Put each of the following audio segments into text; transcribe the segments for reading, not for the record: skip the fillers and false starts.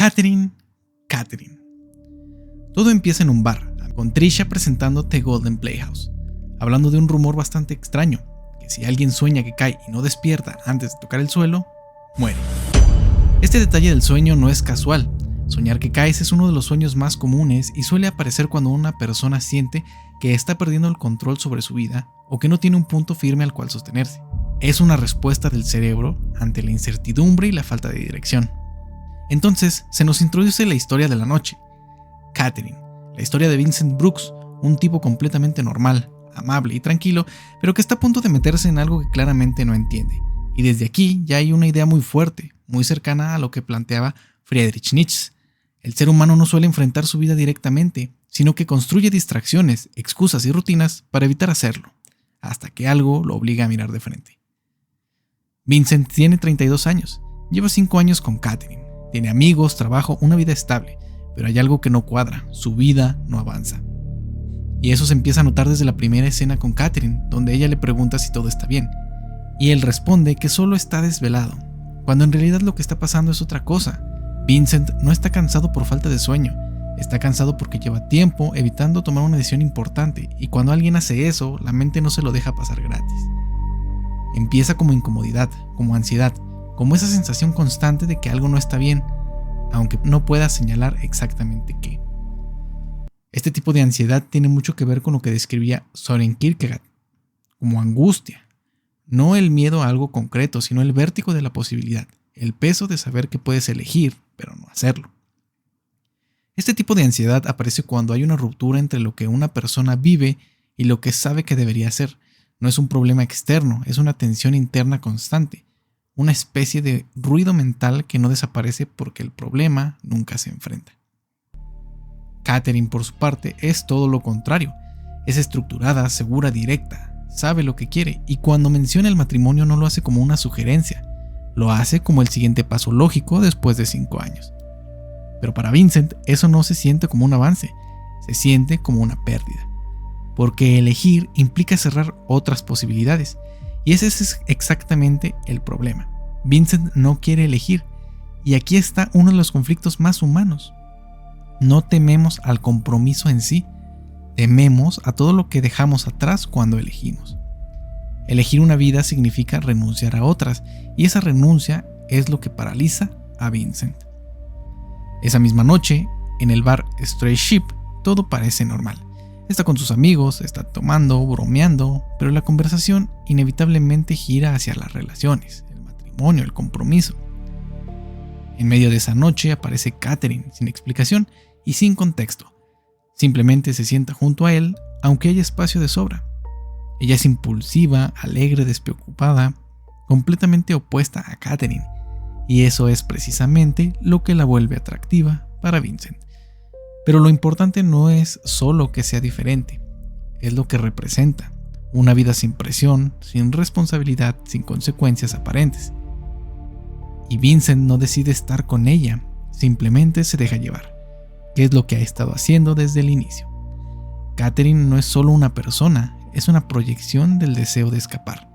Catherine. Todo empieza en un bar, con Trisha presentando The Golden Playhouse, hablando de un rumor bastante extraño, que si alguien sueña que cae y no despierta antes de tocar el suelo, muere. Este detalle del sueño no es casual. Soñar que caes es uno de los sueños más comunes y suele aparecer cuando una persona siente que está perdiendo el control sobre su vida o que no tiene un punto firme al cual sostenerse. Es una respuesta del cerebro ante la incertidumbre y la falta de dirección. Entonces se nos introduce la historia de la noche. Catherine, la historia de Vincent Brooks, un tipo completamente normal, amable y tranquilo, pero que está a punto de meterse en algo que claramente no entiende. Y desde aquí ya hay una idea muy fuerte, muy cercana a lo que planteaba Friedrich Nietzsche. El ser humano no suele enfrentar su vida directamente, sino que construye distracciones, excusas y rutinas para evitar hacerlo, hasta que algo lo obliga a mirar de frente. Vincent tiene 32 años, lleva 5 años con Catherine, tiene amigos, trabajo, una vida estable, pero hay algo que no cuadra, su vida no avanza. Y eso se empieza a notar desde la primera escena con Catherine, donde ella le pregunta si todo está bien, y él responde que solo está desvelado, cuando en realidad lo que está pasando es otra cosa. Vincent no está cansado por falta de sueño, está cansado porque lleva tiempo evitando tomar una decisión importante, y cuando alguien hace eso, la mente no se lo deja pasar gratis. Empieza como incomodidad, como ansiedad, como esa sensación constante de que algo no está bien, aunque no pueda señalar exactamente qué. Este tipo de ansiedad tiene mucho que ver con lo que describía Søren Kierkegaard como angustia, no el miedo a algo concreto, sino el vértigo de la posibilidad, el peso de saber que puedes elegir, pero no hacerlo. Este tipo de ansiedad aparece cuando hay una ruptura entre lo que una persona vive y lo que sabe que debería hacer. No es un problema externo, es una tensión interna constante, una especie de ruido mental que no desaparece porque el problema nunca se enfrenta. Catherine, por su parte, es todo lo contrario. Es estructurada, segura, directa, sabe lo que quiere, y cuando menciona el matrimonio no lo hace como una sugerencia, lo hace como el siguiente paso lógico después de 5 años. Pero para Vincent eso no se siente como un avance, se siente como una pérdida. Porque elegir implica cerrar otras posibilidades, y ese es exactamente el problema. Vincent no quiere elegir, y aquí está uno de los conflictos más humanos. No tememos al compromiso en sí, tememos a todo lo que dejamos atrás cuando elegimos. Elegir una vida significa renunciar a otras, y esa renuncia es lo que paraliza a Vincent. Esa misma noche, en el bar Stray Ship, todo parece normal. Está con sus amigos, está tomando, bromeando, pero la conversación inevitablemente gira hacia las relaciones, el matrimonio, el compromiso. En medio de esa noche aparece Catherine sin explicación y sin contexto. Simplemente se sienta junto a él, aunque haya espacio de sobra. Ella es impulsiva, alegre, despreocupada, completamente opuesta a Catherine, y eso es precisamente lo que la vuelve atractiva para Vincent. Pero lo importante no es solo que sea diferente, es lo que representa, una vida sin presión, sin responsabilidad, sin consecuencias aparentes. Y Vincent no decide estar con ella, simplemente se deja llevar, que es lo que ha estado haciendo desde el inicio. Catherine no es solo una persona, es una proyección del deseo de escapar,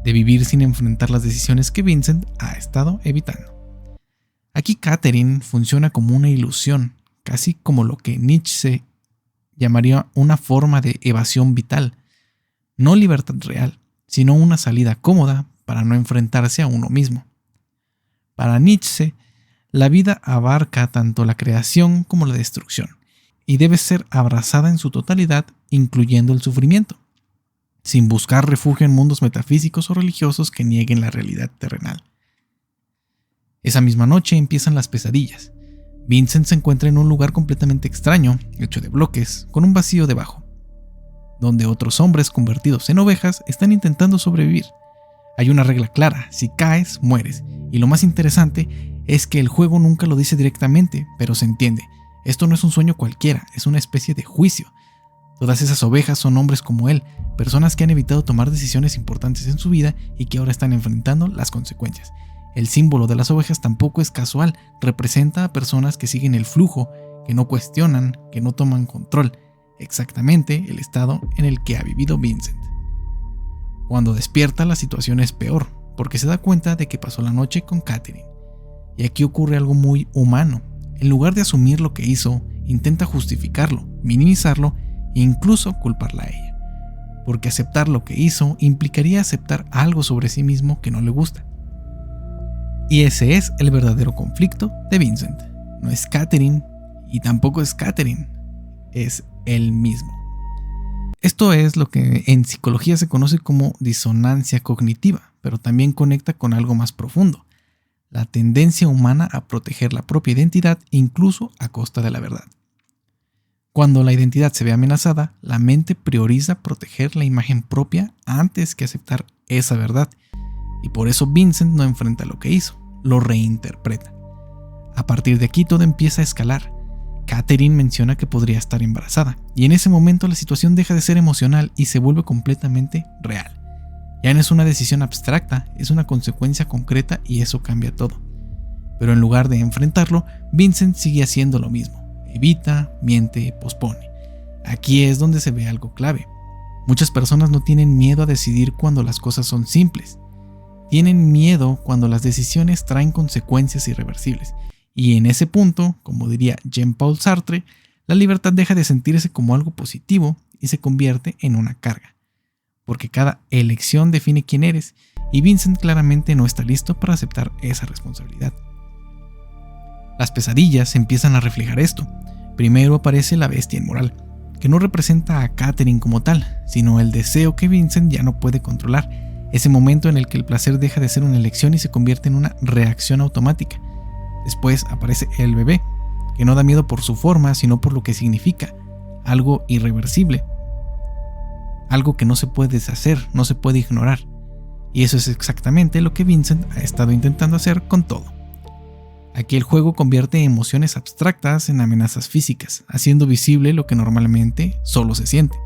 de vivir sin enfrentar las decisiones que Vincent ha estado evitando. Aquí Catherine funciona como una ilusión, casi como lo que Nietzsche llamaría una forma de evasión vital, no libertad real, sino una salida cómoda para no enfrentarse a uno mismo. Para Nietzsche, la vida abarca tanto la creación como la destrucción, y debe ser abrazada en su totalidad, incluyendo el sufrimiento, sin buscar refugio en mundos metafísicos o religiosos que nieguen la realidad terrenal. Esa misma noche empiezan las pesadillas. Vincent se encuentra en un lugar completamente extraño, hecho de bloques, con un vacío debajo, donde otros hombres convertidos en ovejas están intentando sobrevivir. Hay una regla clara: si caes, mueres, y lo más interesante es que el juego nunca lo dice directamente, pero se entiende. Esto no es un sueño cualquiera, es una especie de juicio. Todas esas ovejas son hombres como él, personas que han evitado tomar decisiones importantes en su vida y que ahora están enfrentando las consecuencias. El símbolo de las ovejas tampoco es casual, representa a personas que siguen el flujo, que no cuestionan, que no toman control, exactamente el estado en el que ha vivido Vincent. Cuando despierta, la situación es peor, porque se da cuenta de que pasó la noche con Catherine. Y aquí ocurre algo muy humano. En lugar de asumir lo que hizo, intenta justificarlo, minimizarlo e incluso culparla a ella. Porque aceptar lo que hizo implicaría aceptar algo sobre sí mismo que no le gusta. Y ese es el verdadero conflicto de Vincent. No es Catherine y tampoco es Catherine, es él mismo. Esto es lo que en psicología se conoce como disonancia cognitiva, pero también conecta con algo más profundo: la tendencia humana a proteger la propia identidad incluso a costa de la verdad. Cuando la identidad se ve amenazada, la mente prioriza proteger la imagen propia antes que aceptar esa verdad, y por eso Vincent no enfrenta lo que hizo, lo reinterpreta. A partir de aquí todo empieza a escalar. Catherine menciona que podría estar embarazada, y en ese momento la situación deja de ser emocional y se vuelve completamente real. Ya no es una decisión abstracta, es una consecuencia concreta y eso cambia todo. Pero en lugar de enfrentarlo, Vincent sigue haciendo lo mismo. Evita, miente, pospone. Aquí es donde se ve algo clave. Muchas personas no tienen miedo a decidir cuando las cosas son simples. Tienen miedo cuando las decisiones traen consecuencias irreversibles. Y en ese punto, como diría Jean-Paul Sartre, la libertad deja de sentirse como algo positivo y se convierte en una carga. Porque cada elección define quién eres, y Vincent claramente no está listo para aceptar esa responsabilidad. Las pesadillas empiezan a reflejar esto. Primero aparece la bestia inmoral, que no representa a Catherine como tal, sino el deseo que Vincent ya no puede controlar, ese momento en el que el placer deja de ser una elección y se convierte en una reacción automática. Después aparece el bebé, que no da miedo por su forma, sino por lo que significa, algo irreversible, algo que no se puede deshacer, no se puede ignorar. Y eso es exactamente lo que Vincent ha estado intentando hacer con todo. Aquí el juego convierte emociones abstractas en amenazas físicas, haciendo visible lo que normalmente solo se siente.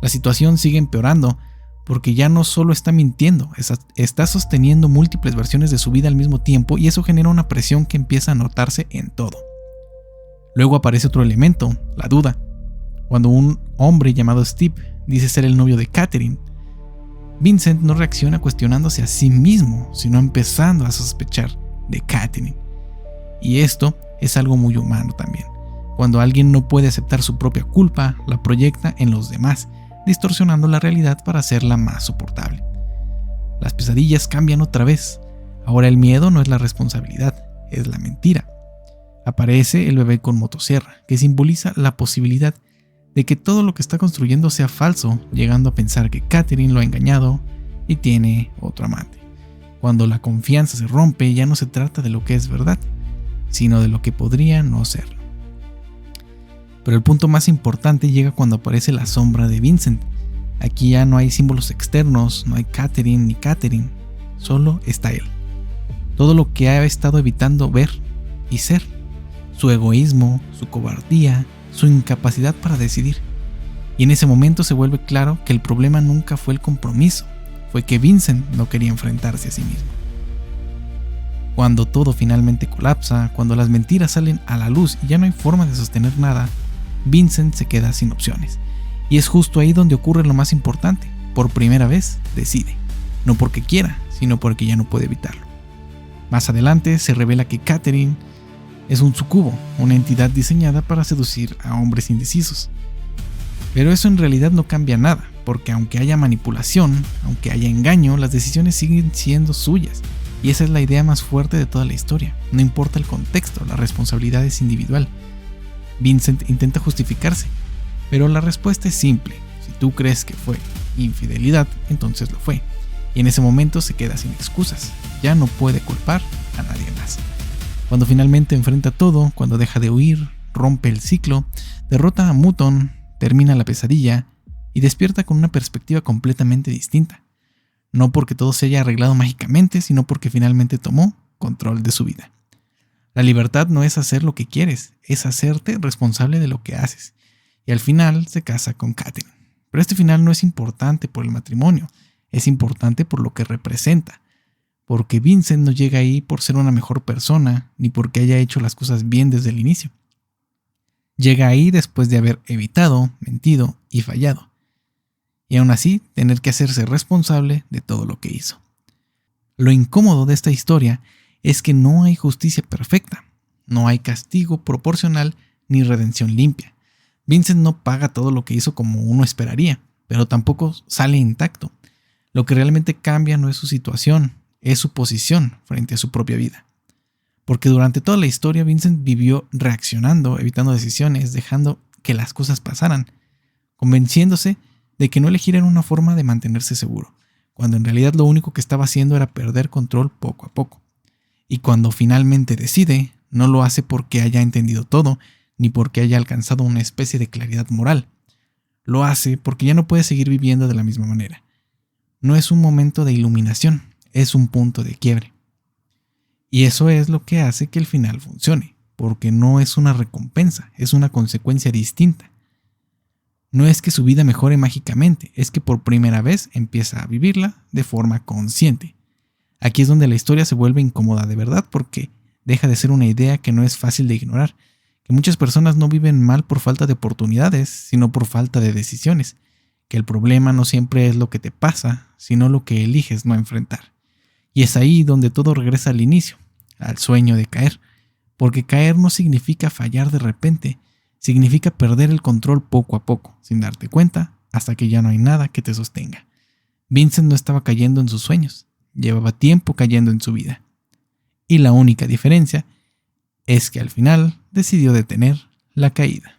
La situación sigue empeorando porque ya no solo está mintiendo, está sosteniendo múltiples versiones de su vida al mismo tiempo, y eso genera una presión que empieza a notarse en todo. Luego aparece otro elemento, la duda. Cuando un hombre llamado Steve dice ser el novio de Catherine, Vincent no reacciona cuestionándose a sí mismo, sino empezando a sospechar de Catherine. Y esto es algo muy humano también. Cuando alguien no puede aceptar su propia culpa, la proyecta en los demás, distorsionando la realidad para hacerla más soportable. Las pesadillas cambian otra vez. Ahora el miedo no es la responsabilidad, es la mentira. Aparece el bebé con motosierra, que simboliza la posibilidad de que todo lo que está construyendo sea falso, llegando a pensar que Catherine lo ha engañado y tiene otro amante. Cuando la confianza se rompe, ya no se trata de lo que es verdad, sino de lo que podría no serlo. Pero el punto más importante llega cuando aparece la sombra de Vincent. Aquí ya no hay símbolos externos, no hay Catherine ni Catherine, solo está él. Todo lo que ha estado evitando ver y ser. Su egoísmo, su cobardía, su incapacidad para decidir. Y en ese momento se vuelve claro que el problema nunca fue el compromiso, fue que Vincent no quería enfrentarse a sí mismo. Cuando todo finalmente colapsa, cuando las mentiras salen a la luz y ya no hay forma de sostener nada, Vincent se queda sin opciones. Y es justo ahí donde ocurre lo más importante. Por primera vez decide, no porque quiera, sino porque ya no puede evitarlo. Más adelante se revela que Catherine es un sucubo, una entidad diseñada para seducir a hombres indecisos. Pero eso en realidad no cambia nada, porque aunque haya manipulación, aunque haya engaño, las decisiones siguen siendo suyas. Y esa es la idea más fuerte de toda la historia. No importa el contexto, la responsabilidad es individual. Vincent intenta justificarse, pero la respuesta es simple. Si tú crees que fue infidelidad, entonces lo fue. Y en ese momento se queda sin excusas. Ya no puede culpar a nadie más. Cuando finalmente enfrenta todo, cuando deja de huir, rompe el ciclo, derrota a Mutton, termina la pesadilla y despierta con una perspectiva completamente distinta. No porque todo se haya arreglado mágicamente, sino porque finalmente tomó control de su vida. La libertad no es hacer lo que quieres, es hacerte responsable de lo que haces. Y al final se casa con Catherine. Pero este final no es importante por el matrimonio, es importante por lo que representa. Porque Vincent no llega ahí por ser una mejor persona, ni porque haya hecho las cosas bien desde el inicio. Llega ahí después de haber evitado, mentido y fallado. Y aún así tener que hacerse responsable de todo lo que hizo. Lo incómodo de esta historia es que no hay justicia perfecta. No hay castigo proporcional ni redención limpia. Vincent no paga todo lo que hizo como uno esperaría, pero tampoco sale intacto. Lo que realmente cambia no es su situación, es su posición frente a su propia vida. Porque durante toda la historia Vincent vivió reaccionando, evitando decisiones, dejando que las cosas pasaran, convenciéndose de que no elegir una forma de mantenerse seguro, cuando en realidad lo único que estaba haciendo era perder control poco a poco. Y cuando finalmente decide, no lo hace porque haya entendido todo, ni porque haya alcanzado una especie de claridad moral. Lo hace porque ya no puede seguir viviendo de la misma manera. No es un momento de iluminación, es un punto de quiebre. Y eso es lo que hace que el final funcione, porque no es una recompensa, es una consecuencia distinta. No es que su vida mejore mágicamente, es que por primera vez empieza a vivirla de forma consciente. Aquí es donde la historia se vuelve incómoda de verdad, porque deja de ser una idea que no es fácil de ignorar, que muchas personas no viven mal por falta de oportunidades, sino por falta de decisiones, que el problema no siempre es lo que te pasa, sino lo que eliges no enfrentar. Y es ahí donde todo regresa al inicio, al sueño de caer, porque caer no significa fallar de repente, significa perder el control poco a poco, sin darte cuenta, hasta que ya no hay nada que te sostenga. Vincent no estaba cayendo en sus sueños, llevaba tiempo cayendo en su vida. Y la única diferencia es que al final decidió detener la caída.